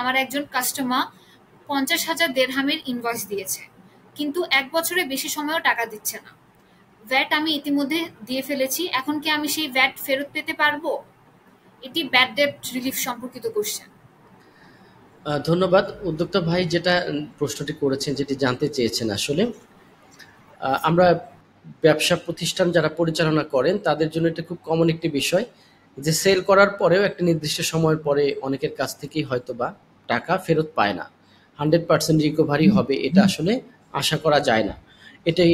আমার একজন customer 50,000 দিরহামের invoice দিয়েছে, কিন্তু 1 বছরের বেশি সময়ও টাকা দিচ্ছে না। ভ্যাট আমি ইতিমধ্যে দিয়ে ফেলেছি, এখন কি আমি সেই ভ্যাট ফেরত পেতে পারবো? এটি ব্যাড ডেট রিলিফ সম্পর্কিত কোশ্চেন। ধন্যবাদ উদ্যোক্তা ভাই, যেটা প্রশ্নটি করেছেন, যেটি জানতে চেয়েছেন। আসলে আমরা ব্যবসা প্রতিষ্ঠান যারা পরিচালনা করেন তাদের জন্য এটা খুব কমন একটি বিষয় যে সেল করার পরেও একটা নির্দিষ্ট সময়ের পরে অনেকের কাছ থেকেই হয়তোবা টাকা ফেরত পায় না। 100% রিকভারি হবে এটা আসলে আশা করা যায় না। এটাই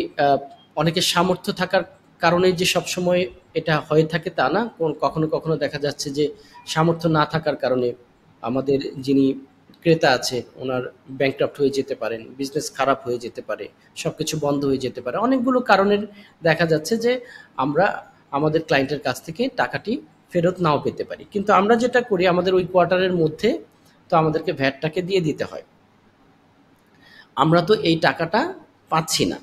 অনেকের সামর্থ্য থাকার কারণে যে সবসময় এটা হয়ে থাকে তা না। কখনো কখনো দেখা যাচ্ছে যে সামর্থ্য না থাকার কারণে আমাদের যিনি ক্রেতা আছে ওনার ব্যাংক্রাফট হয়ে যেতে পারেন, বিজনেস খারাপ হয়ে যেতে পারে, সবকিছু বন্ধ হয়ে যেতে পারে। অনেকগুলো কারণের দেখা যাচ্ছে যে আমরা আমাদের ক্লায়েন্টের কাছ থেকে টাকাটি ফেরত নাও পেতে পারি। কিন্তু আমরা যেটা করি, আমাদের ওই কোয়ার্টারের মধ্যে তো আমাদেরকে ভ্যাটটাকে দিয়ে দিতে হয়। আমরা তো এই টাকাটা পাচ্ছি না।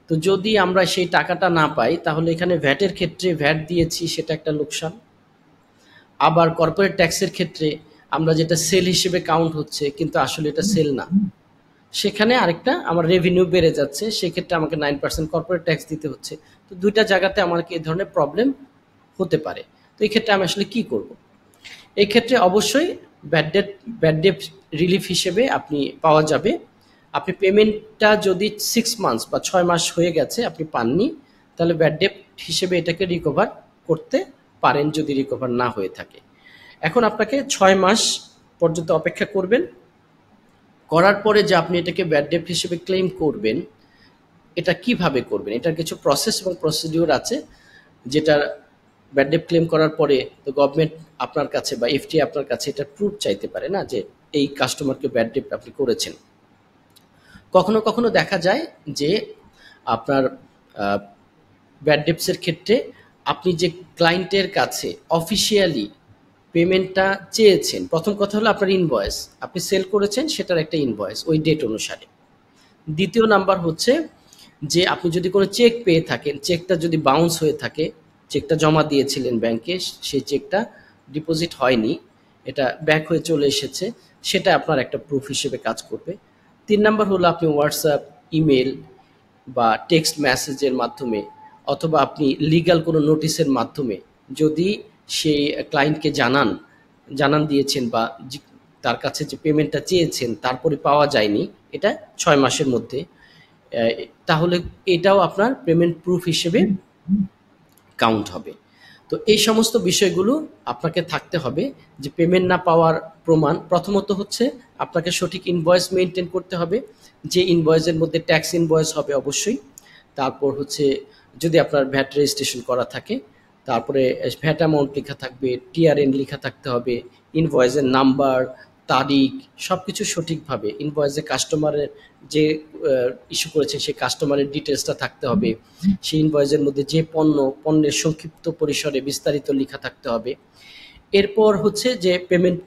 তো যদি আমরা সেই টাকাটা না পাই তাহলে এখানে ভ্যাটের ক্ষেত্রে ভ্যাট দিয়েছি সেটা একটা লোকসান। আবার কর্পোরেট ট্যাক্সের ক্ষেত্রে আমরা যেটা সেল হিসেবে কাউন্ট হচ্ছে কিন্তু আসলে এটা সেল না, সেখানে আরেকটা আমার রেভিনিউ বেড়ে যাচ্ছে, সেক্ষেত্রে আমাকে 9% কর্পোরেট ট্যাক্স দিতে হচ্ছে। তো দুইটা জায়গাতে আমাকে এই ধরনের প্রবলেম হতে পারে। তো এই ক্ষেত্রে আমি আসলে কি করব? এই ক্ষেত্রে অবশ্যই ব্যাড ডেট রিলিফ হিসেবে আপনি পাওয়া যাবে। আপনি পেমেন্টটা যদি 6 মান্থস বা 6 মাস হয়ে গেছে আপনি পাননি, তাহলে ব্যাড ডেট হিসেবে এটাকে রিকভার করতে পারেন যদি রিকভার না হয়ে থাকে। এখন আপনাকে 6 মাস পর্যন্ত অপেক্ষা করবেন। করার পরে যে আপনি এটাকে ব্যাড ডেট হিসেবে ক্লেম করবেন, এটা কিভাবে করবেন? এটার কিছু প্রসেস এবং প্রসিডিউর আছে, যেটা ব্যাড ডেট ক্লেম করার পরে তো গভর্নমেন্ট আপনার কাছে বা এফটি আপনার কাছে এটা প্রুফ চাইতে পারে না যে এই কাস্টমারকে ব্যাড ডেট আপনি করেছেন। কখনো কখনো দেখা যায় যে আপনার ব্যাড ডেটসের ক্ষেত্রে আপনি যে ক্লায়েন্টের কাছে অফিসিয়ালি পেমেন্টটা চেয়েছেন, প্রথম কথা হলো আপনার ইনভয়েস, আপনি সেল করেছেন সেটার একটা ইনভয়েস ওই ডেট অনুসারে। দ্বিতীয় নাম্বার হচ্ছে যে আপনি যদি কোনো চেক পেয়ে থাকেন, চেকটা যদি বাউন্স হয়ে থাকে, চেকটা জমা দিয়েছিলেন ব্যাংকে, সেই চেকটা ডিপোজিট হয়নি, এটা ব্যাক হয়ে চলে এসেছে, সেটা আপনার একটা প্রুফ হিসেবে কাজ করবে। 3 নাম্বার হলো আপনি হোয়াটসঅ্যাপ, ইমেল বা টেক্সট মেসেজের মাধ্যমে অথবা আপনি লিগ্যাল কোনো নোটিশের মাধ্যমে যদি সেই ক্লায়েন্টকে জানান দিয়েছেন বা তার কাছে যে পেমেন্টটা চেয়েছেন তারপরে পাওয়া যায়নি, এটা 6 মাসের মধ্যে, তাহলে এটাও আপনার পেমেন্ট প্রুফ হিসেবে কাউন্ট হবে। তো এই সমস্ত বিষয়গুলো আপনাকে থাকতে হবে যে পেমেন্ট না পাওয়ার প্রমাণ। প্রথমত হচ্ছে আপনাকে সঠিক ইনভয়েস মেনটেন করতে হবে, যে ইনভয়েসের মধ্যে ট্যাক্স ইনভয়েস হবে অবশ্যই। তারপর হচ্ছে যদি আপনার ভ্যাট রেজিস্ট্রেশন করা থাকে, তারপরে ভ্যাট অ্যামাউন্ট লেখা থাকবে, টিআরএন লেখা থাকতে হবে, ইনভয়েসের নাম্বার, তারিখ, সব কিছু সঠিকভাবে ইনভয়েসে কাস্টমারের যে ইস্যু করেছে সেই কাস্টমারের ডিটেলসটা থাকতে হবে। সেই ইনভয়েসের মধ্যে যে পণ্যের সংক্ষিপ্ত পরিসরে বিস্তারিত লেখা থাকতে হবে। এরপর হচ্ছে যে পেমেন্ট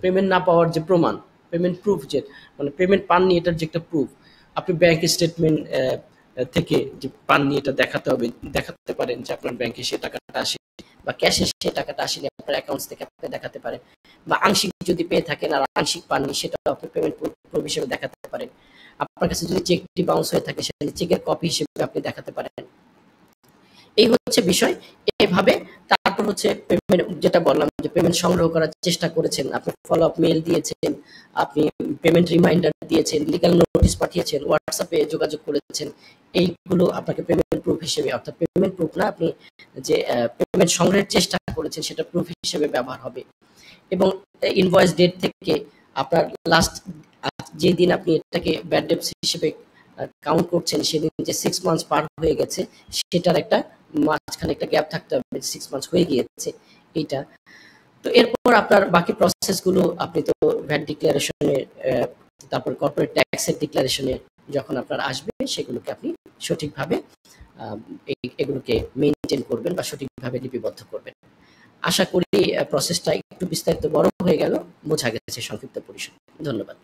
পেমেন্ট না পাওয়ার যে প্রমাণ, পেমেন্ট প্রুফ, যে মানে পেমেন্ট পাননি এটার যে একটা প্রুফ, আপনি ব্যাংক স্টেটমেন্ট থেকে যে পাননি এটা দেখাতে পারেন যে আপনার ব্যাংকে সে টাকাটা আসে, বা ক্যাশে সে টাকাটা আসেনি আপনার অ্যাকাউন্টস থেকে আপনি দেখাতে পারেন, বা আংশিক যদি পেয়ে থাকেন আর আংশিক পাননি সেটাও আপনি পেমেন্ট প্রুফ হিসেবে দেখাতে পারেন। আপনার কাছে যদি চেকটি বাউন্স হয়ে থাকে সেটা চেকের কপি হিসেবে আপনি দেখাতে পারেন। এই হচ্ছে বিষয়। এইভাবে তারপর হচ্ছে পেমেন্ট, যেটা বললাম যে পেমেন্ট সংগ্রহ করার চেষ্টা করেছেন, আপনি ফলো আপ মেল দিয়েছেন, আপনি পেমেন্ট রিমাইন্ডার দিয়েছেন, লিগ্যাল নোটিশ পাঠিয়েছেন, হোয়াটসঅ্যাপে যোগাযোগ করেছেন, এইগুলো আপনাকে পেমেন্ট প্রুফ হিসেবে, অর্থাৎ পেমেন্ট প্রুফ না, আপনি যে পেমেন্ট সংগ্রহের চেষ্টা করেছেন সেটা প্রুফ হিসেবে ব্যবহার হবে। এবং ইনভয়েস ডেট থেকে আপনার লাস্ট যে দিন আপনি এটাকে ব্যাড ডেটস হিসেবে কাউন্ট করছেন সেদিন যে 6 মান্থস পার হয়ে গেছে সেটার একটা মাঝখানে একটা গ্যাপ থাকতে হবে, 6 মান্থস হয়ে গিয়েছে এইটা। তো এরপর আপনার বাকি প্রসেসগুলো আপনি তো ভ্যাট ডিক্লারেশনে, তারপর কর্পোরেট ট্যাক্সের ডিক্লারেশনে যখন আপনার আসবে সেগুলোকে আপনি সঠিকভাবে এগুলোকে মেনটেন করবেন বা সঠিকভাবে লিপিবদ্ধ করবেন। আশা করি প্রসেসটা একটু বিস্তারিত বড় হয়ে গেল, বোঝা গেছে সংক্ষিপ্ত পরিসরে। ধন্যবাদ।